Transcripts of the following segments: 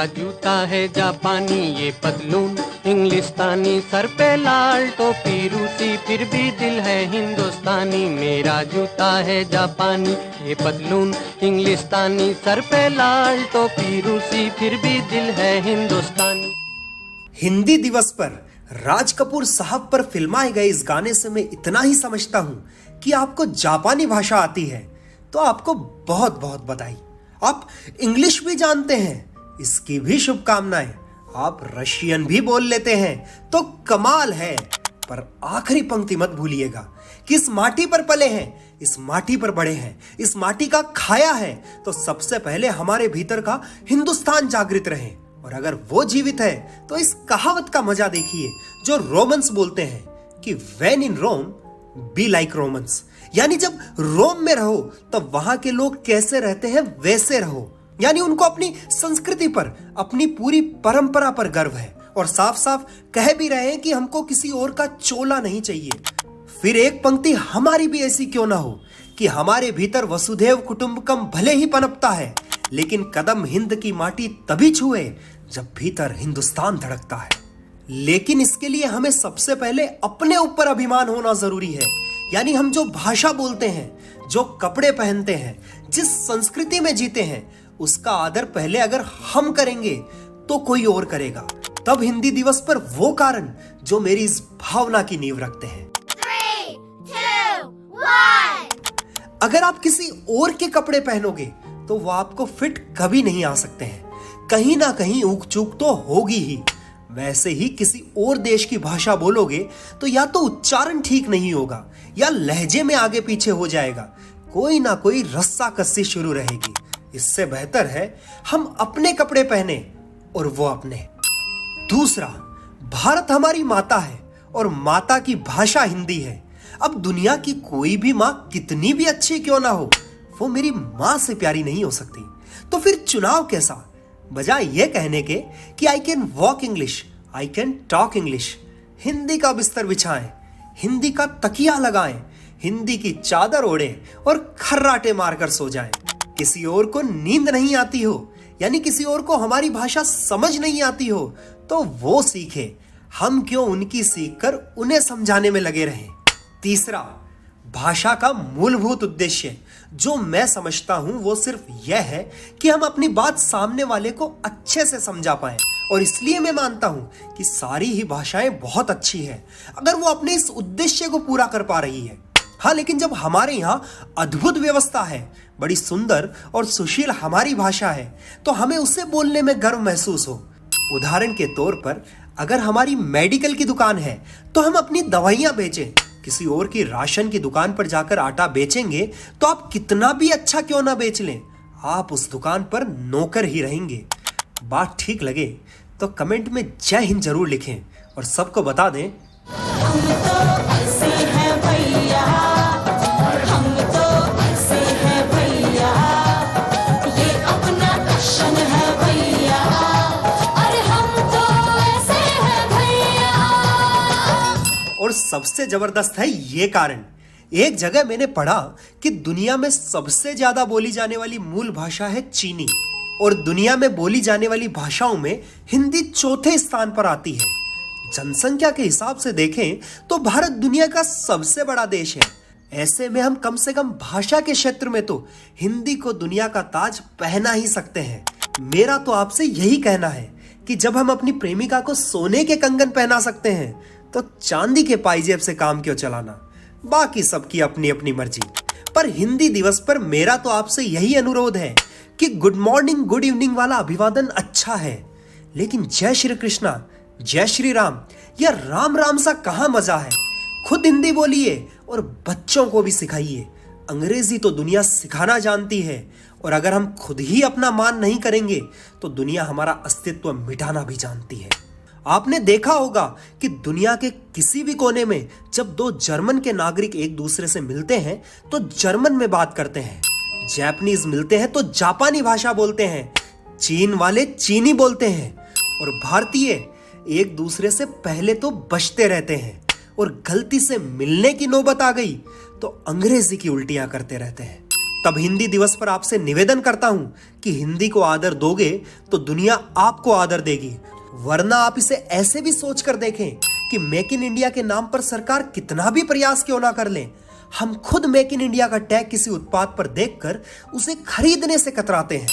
जूता है जापानी ये पतलून इंग्लिस्तानी, सर पे लाल टोपी रूसी, फिर भी दिल है हिंदुस्तानी। मेरा जूता है जापानी ये पतलून इंग्लिस्तानी, सर पे लाल टोपी रूसी, फिर भी दिल है हिंदुस्तानी। हिंदी दिवस पर राज कपूर साहब पर फिल्माए गए इस गाने से मैं इतना ही समझता हूं कि आपको जापानी भाषा आती है तो आपको बहुत बहुत बधाई। आप इंग्लिश भी जानते हैं, इसकी भी शुभकामनाएं। आप रशियन भी बोल लेते हैं तो कमाल है। पर आखिरी पंक्ति मत भूलिएगा कि इस माटी पर पले हैं, इस माटी पर बड़े हैं, इस माटी का खाया है, तो सबसे पहले हमारे भीतर का हिंदुस्तान जागृत रहे। और अगर वो जीवित है तो इस कहावत का मजा देखिए जो रोमन्स बोलते हैं कि when in Rome be like Romans, यानी जब रोम में रहो तब वहां के लोग कैसे रहते हैं वैसे रहो। यानी उनको अपनी संस्कृति पर, अपनी पूरी परंपरा पर गर्व है और साफ साफ कह भी रहे हैं कि हमको किसी और का चोला नहीं चाहिए। फिर एक पंक्ति हमारी भी ऐसी क्यों ना हो कि हमारे भीतर वसुधैव कुटुंबकम भले ही पनपता है, लेकिन कदम हिंद की माटी तभी छुए जब भीतर हिंदुस्तान धड़कता है। लेकिन इसके लिए हमें सबसे पहले अपने ऊपर अभिमान होना जरूरी है। यानी हम जो भाषा बोलते हैं, जो कपड़े पहनते हैं, जिस संस्कृति में जीते हैं, उसका आदर पहले अगर हम करेंगे तो कोई और करेगा। तब हिंदी दिवस पर वो कारण जो मेरी इस भावना की नींव रखते हैं। 3, 2, 1। अगर आप किसी और के कपड़े पहनोगे तो वो आपको फिट कभी नहीं आ सकते हैं, कहीं ना कहीं ऊक चूक तो होगी ही। वैसे ही किसी और देश की भाषा बोलोगे तो या तो उच्चारण ठीक नहीं होगा या लहजे में आगे पीछे हो जाएगा, कोई ना कोई रस्सा कस्सी शुरू रहेगी। इससे बेहतर है हम अपने कपड़े पहने और वो अपने। दूसरा, भारत हमारी माता है और माता की भाषा हिंदी है। अब दुनिया की कोई भी माँ कितनी भी अच्छी क्यों ना हो, वो मेरी माँ से प्यारी नहीं हो सकती। तो फिर चुनाव कैसा? बजाय ये कहने के कि I can walk English, I can talk English, Hindi का बिस्तर बिछाएं, हिंदी का तकिया लगाएं, हिंदी की चादर ओढ़े और खर्राटे मारकर सो जाएं। किसी और को नींद नहीं आती हो, यानी किसी और को हमारी भाषा समझ नहीं आती हो, तो वो सीखे, हम क्यों उनकी सीखकर उन्हें समझाने में लगे रहें। तीसरा, भाषा का मूलभूत उद्देश्य जो मैं समझता हूं वो सिर्फ यह है कि हम अपनी बात सामने वाले को अच्छे से समझा पाएं। और इसलिए मैं मानता हूं कि सारी ही भाषाएं बहुत अच्छी है अगर वो अपने इस उद्देश्य को पूरा कर पा रही है। हाँ, लेकिन जब हमारे यहाँ अद्भुत व्यवस्था है, बड़ी सुंदर और सुशील हमारी भाषा है, तो हमें उसे बोलने में गर्व महसूस हो। उदाहरण के तौर पर अगर हमारी मेडिकल की दुकान है तो हम अपनी दवाइयां बेचें, किसी और की राशन की दुकान पर जाकर आटा बेचेंगे तो आप कितना भी अच्छा क्यों ना बेच लें, आप उस दुकान पर नौकर ही रहेंगे। बात ठीक लगे तो कमेंट में जय हिंद जरूर लिखें और सबको बता दें हम तो ऐसे हैं भैया, हम तो ऐसे हैं भैया, ये अपना दर्शन है भैया, और हम तो ऐसे हैं भैया। और सबसे जबरदस्त है ये कारण। एक जगह मैंने पढ़ा कि दुनिया में सबसे ज्यादा बोली जाने वाली मूल भाषा है चीनी, और दुनिया में बोली जाने वाली भाषाओं में हिंदी चौथे स्थान पर आती है। जनसंख्या के हिसाब से देखें तो भारत दुनिया का सबसे बड़ा देश है। ऐसे में हम कम से कम भाषा के क्षेत्र में तो हिंदी को दुनिया का ताज पहना ही सकते हैं। मेरा तो आपसे यही कहना है कि जब हम अपनी प्रेमिका को सोने के कंगन पहना सकते हैं तो चांदी के पाइजेब से काम क्यों चलाना। बाकी सबकी अपनी अपनी मर्जी। पर हिंदी दिवस पर मेरा तो आपसे यही अनुरोध है कि गुड मॉर्निंग गुड इवनिंग वाला अभिवादन अच्छा है, लेकिन जय श्री कृष्णा, जय श्री राम या राम राम सा कहां मजा है। खुद हिंदी बोलिए और बच्चों को भी सिखाइए। अंग्रेजी तो दुनिया सिखाना जानती है, और अगर हम खुद ही अपना मान नहीं करेंगे तो दुनिया हमारा अस्तित्व मिटाना भी जानती है। आपने देखा होगा कि दुनिया के किसी भी कोने में जब दो जर्मन के नागरिक एक दूसरे से मिलते हैं तो जर्मन में बात करते हैं, जापानीज मिलते हैं तो जापानी भाषा बोलते हैं, चीन वाले चीनी बोलते हैं, और भारतीय एक दूसरे से पहले तो बचते रहते हैं, और गलती से मिलने की नौबत आ गई तो अंग्रेजी की उल्टियां करते रहते हैं। तब हिंदी दिवस पर आपसे निवेदन करता हूं कि हिंदी को आदर दोगे तो दुनिया आपको आदर देगी, वरना आप इसे ऐसे भी सोच कर देखें कि मेक इन इंडिया के नाम पर सरकार कितना भी प्रयास क्यों ना कर ले, हम खुद मेक इन इंडिया का टैग किसी उत्पाद पर देखकर उसे खरीदने से कतराते हैं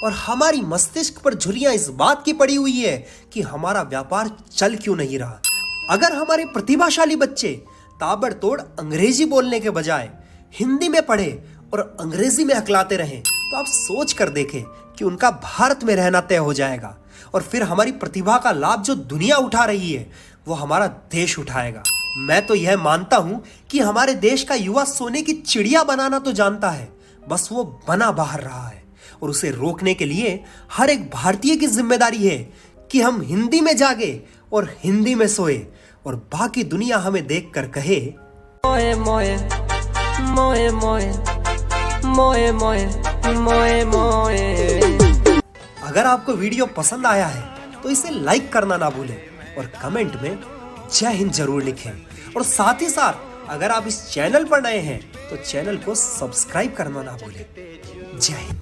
और हमारी मस्तिष्क पर झुर्रियां इस बात की पड़ी हुई है कि हमारा व्यापार चल क्यों नहीं रहा। अगर हमारे प्रतिभाशाली बच्चे ताबड़तोड़ अंग्रेजी बोलने के बजाय हिंदी में पढ़े और अंग्रेजी में हकलाते रहें तो आप सोच कर देखें कि उनका भारत में रहना तय हो जाएगा और फिर हमारी प्रतिभा का लाभ जो दुनिया उठा रही है वो हमारा देश उठाएगा। मैं तो यह मानता हूं कि हमारे देश का युवा सोने की चिड़िया बनाना तो जानता है, बस वो बना बाहर रहा है और उसे रोकने के लिए हर एक भारतीय की जिम्मेदारी है कि हम हिंदी में जागे और हिंदी में सोए और बाकी दुनिया हमें देखकर कहे मोए मोए मोए मोए मोए मोए मोए मोए। अगर आपको वीडियो पसंद आया है तो इसे लाइक करना ना भूलें और कमेंट में जय हिंद जरूर लिखें और साथ ही साथ अगर आप इस चैनल पर नए हैं तो चैनल को सब्सक्राइब करना ना भूलें। जय हिंद।